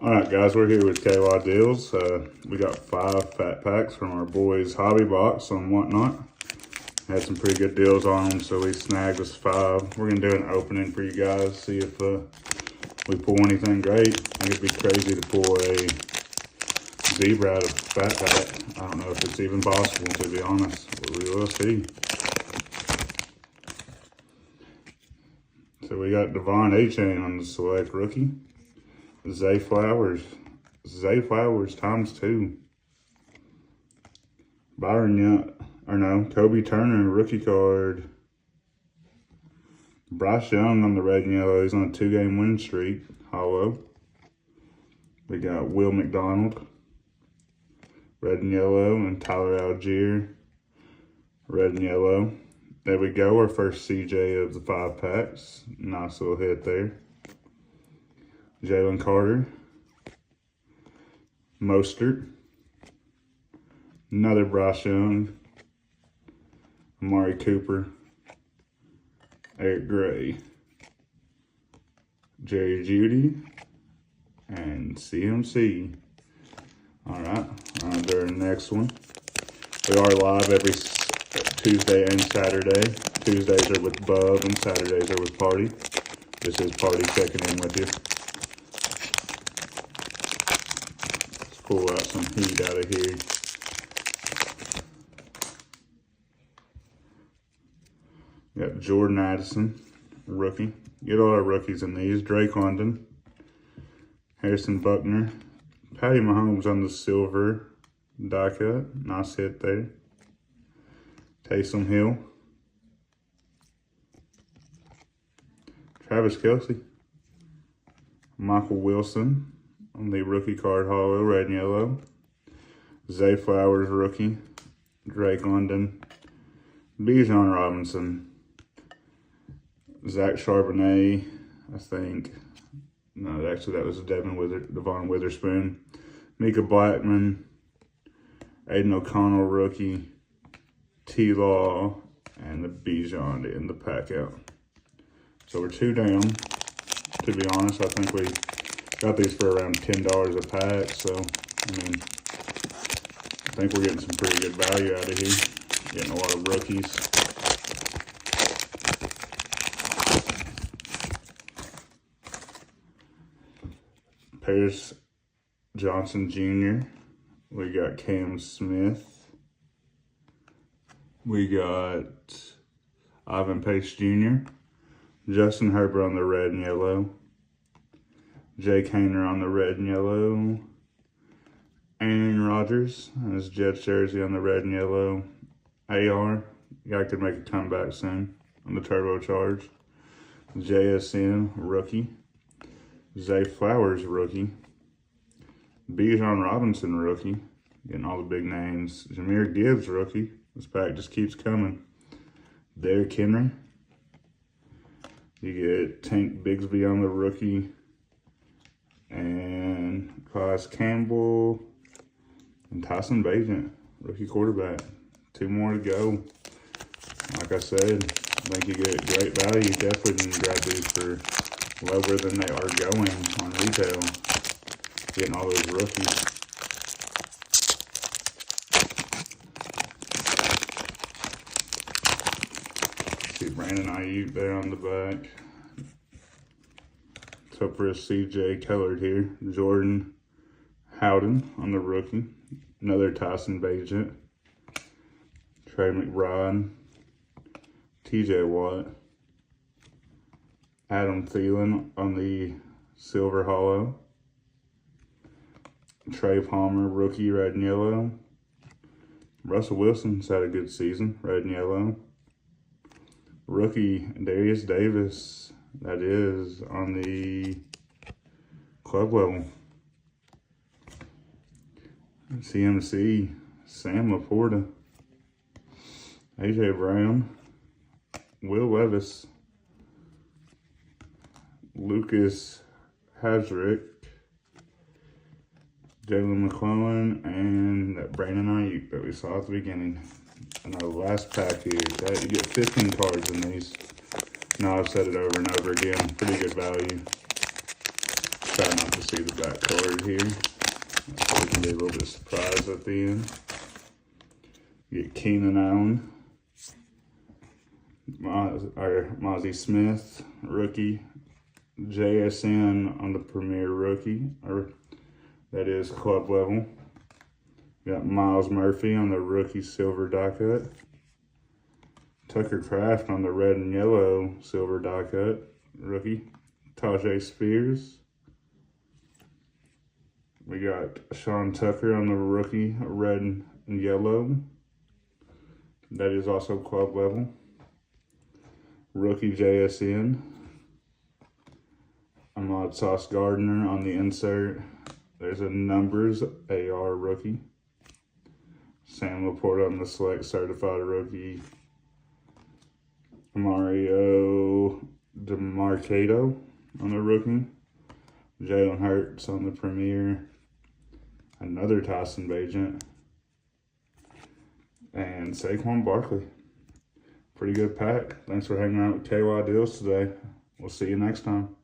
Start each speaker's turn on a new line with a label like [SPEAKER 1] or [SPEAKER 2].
[SPEAKER 1] Alright guys, we're here with KY Deals. We got 5 fat packs from our boys Hobby Box on Whatnot. Had some pretty good deals on them, so we snagged us 5. We're going to do an opening for you guys, see if we pull anything great. I think it'd be crazy to pull a zebra out of fat pack. I don't know if it's even possible, to be honest, but we will see. So we got Devon Achane on the select rookie. Zay Flowers ×2. Byron Young, Kobe Turner, rookie card. Bryce Young on the red and yellow. He's on a 2-game win streak. Hollow. We got Will McDonald, red and yellow, and Tyler Algier, red and yellow. There we go, our first CJ of the 5 packs. Nice little hit there. Jalen Carter, Mostert, another Bryce Young, Amari Cooper, Eric Gray, Jerry Jeudy, and CMC. All right, on to our next one. We are live every Tuesday and Saturday. Tuesdays are with Bub and Saturdays are with Party. This is Party checking in with you. Let's pull out some heat out of here. We got Jordan Addison, rookie. Get all our rookies in these. Drake London, Harrison Buckner, Patty Mahomes on the silver die cut. Nice hit there. Taysom Hill, Travis Kelce, Michael Wilson on the rookie card hollow, red and yellow. Zay Flowers, rookie. Drake London, Bijan Robinson, Zach Charbonnet, I think. No, actually that was Devon Witherspoon. Mika Blackman, Aiden O'Connell, rookie. T-Law, and the Bijan to end the pack out. So we're 2 down. To be honest, I think we got these for around $10 a pack. So, I mean, I think we're getting some pretty good value out of here. Getting a lot of rookies. Paris Johnson Jr. We got Cam Smith. We got Ivan Pace Jr., Justin Herbert on the red and yellow, Jake Haener on the red and yellow, Aaron Rodgers and his Jets jersey on the red and yellow, AR, guy could make a comeback soon on the turbocharged, JSN, rookie, Zay Flowers, rookie, Bijan Robinson, rookie, getting all the big names, Jahmyr Gibbs, rookie. This pack just keeps coming. Derrick Henry. You get Tank Bigsby on the rookie. And Clyde Campbell. And Tyson Bagent, rookie quarterback. 2 more to go. Like I said, I think you get great value. Definitely can grab these for lower than they are going on retail. Getting all those rookies. Brandon Ayuk there on the back. So for a CJ colored here. Jordan Howden on the rookie. Another Tyson Bagent. Trey McBride. TJ Watt. Adam Thielen on the silver hollow. Trey Palmer, rookie, red and yellow. Russell Wilson's had a good season, red and yellow. Rookie Darius Davis, that is on the club level. CMC, Sam Laporta, AJ Brown, Will Levis, Lucas Hazrick, Jalen McClellan, and that Brandon Ayuk that we saw at the beginning. And our last pack here, you get 15 cards in these. Now I've said it over and over again, pretty good value. Try not to see the back card here. So we can be a little bit surprised at the end. You get Keenan Allen, Mozzie Smith, rookie, JSN on the Premier rookie, or that is club level. You got Miles Murphy on the rookie silver die cut. Tucker Kraft on the red and yellow silver die cut, rookie. Tajay Spears. We got Sean Tucker on the rookie red and yellow. That is also club level. Rookie JSN. Ahmad Sauce Gardner on the insert. There's a numbers AR rookie. Sam Laporta on the select certified rookie. Mario DeMarcado on the rookie. Jalen Hurts on the Premier. Another Tyson Bagent. And Saquon Barkley. Pretty good pack. Thanks for hanging out with KY Deals today. We'll see you next time.